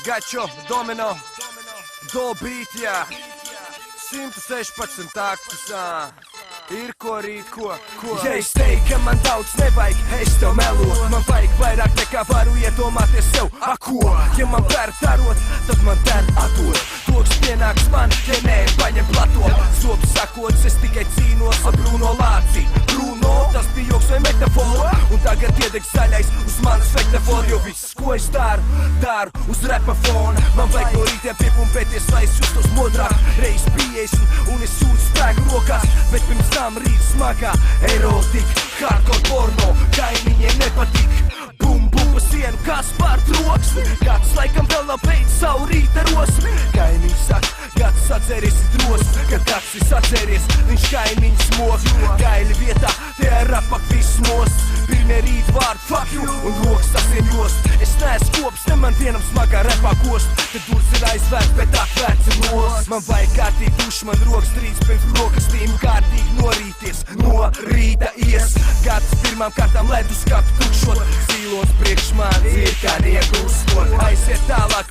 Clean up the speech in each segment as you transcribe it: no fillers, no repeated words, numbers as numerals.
Gačo, domino, dobīt, jā. 116 taktus, ir ko rīt, ko. Ja es teiktu, ka man daudz nevajag, es tev melotu. Man vajag vairāk nekā varu iedomāties sev, ko. Ja man pēr darot, tad man der atdot. Toks pienāks man, ja nē, paņem plato. Zobu sakots, es tikai cīnos ar Bruno Lāci. Bruno, tas bija joks vai metafora. Un tagad iedeg zaļais uz manas vektaforu. Jo viss, ko es daru uz repa fona. Man vajag no rītiem piepumpēties, lai es justos modrāk. Reiz 50 un es sūdzu spēku rokās. Bet pirms tam rīt smagā erotika, hardcore porno, kaimiņiem nepatīk. Bum, bum, pa sienu, kas pār troksni. Kāds laikam vēl nav beidz savu rīta rosmi. Kaimiņi saka, gads sadzēries ir drosmi. Kad gads ir sadzēries, viņš kaimiņus mos. Gaili vietā, tie ir apak viss mos. Pirmie rīt vārdi, fuck you, un rokas sasien jost. Es neesmu kops, ne man vienam smagā repā kost. Kad durs ir aizvērts, bet atvērts ir nos. Man vajag kārtīgi duši, man rokas trīc pirms brokastīm. Kārtīgi norīties, no rīta ies. Gads pirmām kārtām ledus kapu tukšot. Zīlons priekš man ir kā nieku uzskot. Aiziet tālāk,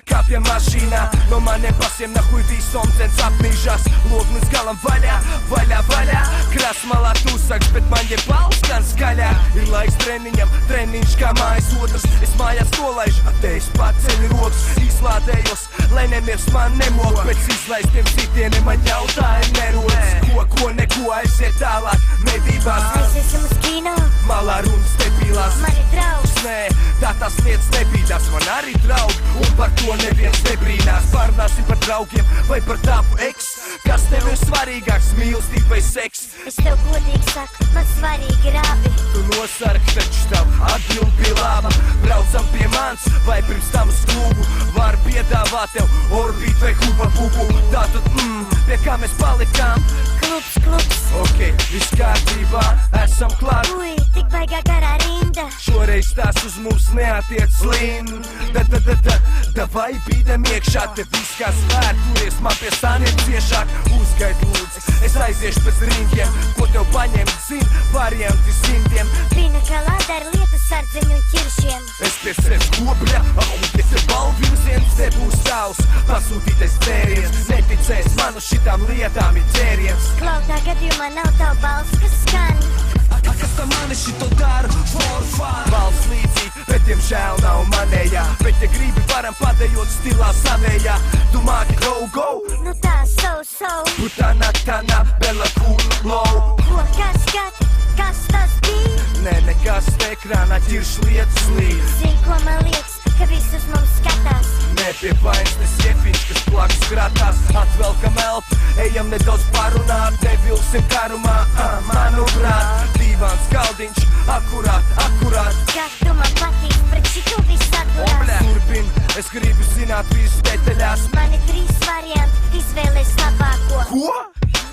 kāpja mašīnā. No maniem pasiem nahuj visom cens apmīžās. Log līdz galam vaļā, vaļā, vaļā. Kras malā tūsaks, bet man jeb balss gan skaļā. Ir laiks treniņam, treniņš kā mājas otrs. Es mājās nolaižu, te es paceļu rokas. Izlādējos, lai nemirs man nemok. Pēc izlaistiem sitieniem man jautājumi nerodas. Ko, neko, aiziet tālāk, medībās. Aiziesim uz kino, Malā runas nepīlās. man ir draugs. Nē, tā tas lietas nebīdās, man arī draugi. Un par to neviens nebrīnās. Pārnāsim par draugiem vai par tavu eks. Kas tev ir svarīgāks, mīlestība vai seks? Es tev godīgi saku, man svarīgi ir abi. Tu nosargi, taču tavu atbildi bija laba. Braucam pie mans vai pirms tam uz klubu. Var piedāvāt tev orbīt vai huba bubu. Tātad, pie kā mēs palikām? Klubs, Ok, viss kārtībā, esam klāt. ui, tik baigā garā rinda. Šoreiz tās uz mums neatiec slin. Davai bīdam iekšā, te viss kā svērt. Turies man pie stāniem ciešāk, uzgaid lūdzi. Es aiziešu pēc ringiem, ko tev paņemt, zin, varianti simtiem. Pina kalāda ar lietu sardzeņu un ķiršiem. Es pie sevis kobļa, un es ir balvīziens, te būs tavs pasūtītais dzēriens. Neticēs man uz šitām lietām ir ķēriens. Klautā gadījumā nav tavu balss, kas skan. Kas tam mani šito dara? For fun. Valsts līdzīgi, bet diemžēl nav manējā. Bet ja gribi varam padējot stilā savējā. Tu māki go. Nu tā, so. Putana, tana, bella, cool, low. Ko, kas tas bija? Nē, nekas te ekrānā ķirš lietas līdz. Zini, ko man liekas, ka visus mums skatās. Nē, pie vainas nesiefiņš, kas plaks kratās. Atvelkam elpu, ejam nedaudz parunāt. Nevilsim karumā, manuprāt. Dīvāns galdiņš, akurāt. Kā tu man patīk, pret šitu viss atdurās. Turpin, es gribu zināt visu detaļās. Man ir 3 varianti, izvēlēs labāko. Ko?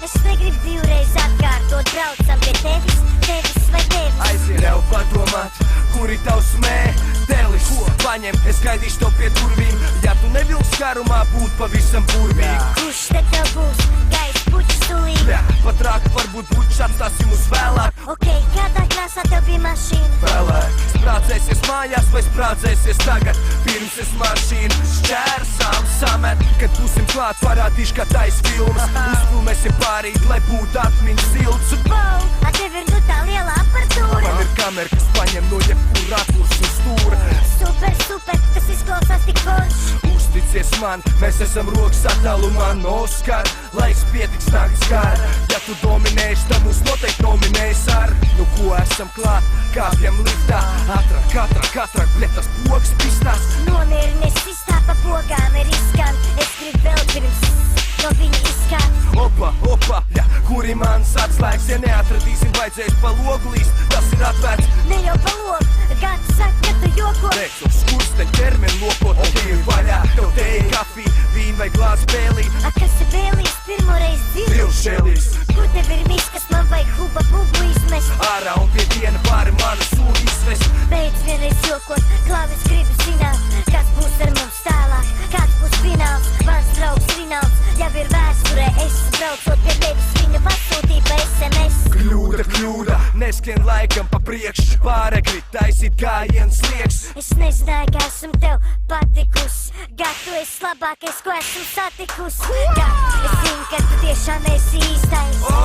Es negribu divreiz atkārtot, braucam pie tevis vai tevis. Aiziet tev padomāt, kuri tavs mētelis. Paņem, es gaidīšu tev pie durvīm. Ja tu nevilks karumā būt pavisam burvīgi. Kurš te tev būs? Gais puķis tulīt. Jā, pat rāk varbūt bučs atstāsim uz vēlāk. Ok, kādā krāsā tev bija mašīna? Vēlāk, sprādzēsies mājās vai sprādzēsies tagad. Pirms es mašīnu šķērsām samet. Kad būsim klāt, parādīšu, kā tais filmas. Uzfilmēsim pārīt, lai būtu atmiņas silts. Wow, a tev ir nu tā liela aparatūra. Man ir kamera, kas paņem no jebkur rakurs un stūra. Super, tas izklausās tik forši. Uzticies man, mēs esam rokas attālumā no Oskara. Laiks pietiks nakts gara. Ja tu dominēsi, tad mūs noteikti nominēs ar. Nu ko, esam klāt, kāpjam liftā. Katrāk, bļetas pogas pistās. Nomierinies sistā pa pogām ir izskan. Es gribu vēl pirms no viņa izskan. Opa, ja, kuri mans atslēgs. Ja neatradīsim, vajadzēs pa logu līst. Tas ir atvērts. Ne jau pa logu, kāds saka, ka tu joko. Neks uz skursteņ ķermeni lokot. Ok, vaļā, tev teja, kafija, vīna vai glāz bēlī. A kas ir bēlīs, pirmoreiz dzirdu? Vilšēlīs. Kur tev ir miskas, man vajag huba bubu izmest. Ārā un pie diena pāri manu sūdu izvest. Beidz vienreiz jokot, klāvis gribu zināt, kas būs ar mums tālāk, kāds būs fināls. Mans draugs Rinalds jau ir vēsturē, es braucot pie tevis viņu pasūtīju pa SMS. Kļūda, neskrien laikam pa priekš. Pāragri taisīt gājiens liek. prieks. Es nezināju, ka esmu tev patikusi. Gat, tu esi labākais, ko esmu satikusi. Gat, es zinu, ka tu tiešām esi īstais.